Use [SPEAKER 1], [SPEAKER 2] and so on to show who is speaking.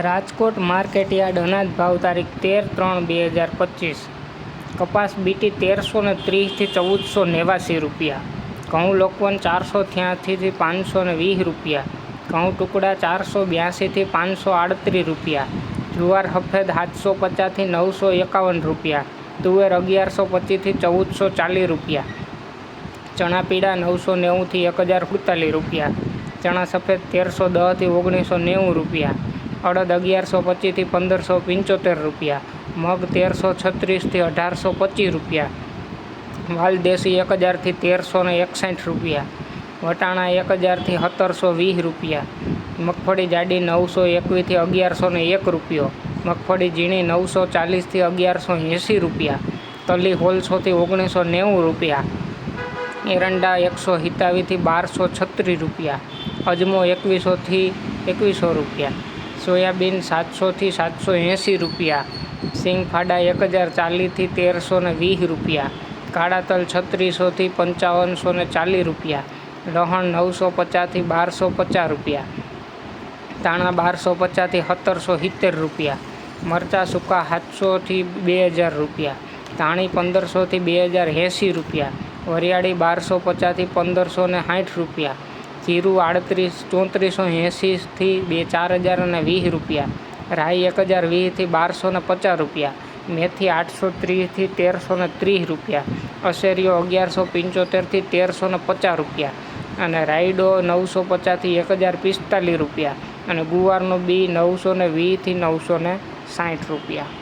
[SPEAKER 1] Rajkot market yard અનાજ ભાવ તારીખ 13/3/2025। કપાસ બીટી 1330 થી 1489 રૂપિયા, ઘઉં લોકવન 483 થી 520 રૂપિયા, ઘઉં ટુકડા 482 થી 538 રૂપિયા, જુવાર સફેદ 750 થી 951 રૂપિયા, તુવેર 1125 થી 1440 રૂપિયા, ચણા પીળા 990 થી 1048 રૂપિયા, ચણા સફેદ 1310 થી 1990 રૂપિયા, અડદ 1125 થી 1575 રૂપિયા, મગ 1336 થી 1825 રૂપિયા, વાલ દેશી 1000 થી 1361 રૂપિયા, વટાણા 1000 થી 1720 રૂપિયા, મગફળી જાડી 921 થી 1101 રૂપિયો, મગફળી ઝીણી 940 થી 1180 રૂપિયા, તલી હોલસો થી 1990 રૂપિયા, એરંડા 127 થી 1236 રૂપિયા, અજમો 2100 થી 2100 રૂપિયા, સોયાબીન 700 થી 780 રૂપિયા, સિંગફાડા 1040 થી 1320 રૂપિયા, કાળા તલ 3600 થી 5540 રૂપિયા, લહણ 950 થી 1250 રૂપિયા, ધાણા 1250 થી 1770 રૂપિયા, મરચાં સૂકા 700 થી 2000 રૂપિયા, ધાણી 1500 થી 2080 રૂપિયા, વરિયાળી 1250 થી 1560 રૂપિયા, જીરું 3480 થી 4020 રૂપિયા, રાઈ 1020 થી 1250 રૂપિયા, મેથી 830 થી 1330 રૂપિયા, અશેરીઓ 1175 થી 1350 રૂપિયા, અને રાયડો 950 થી 1045 રૂપિયા, અને ગુવારનો બી 920 થી 960 રૂપિયા।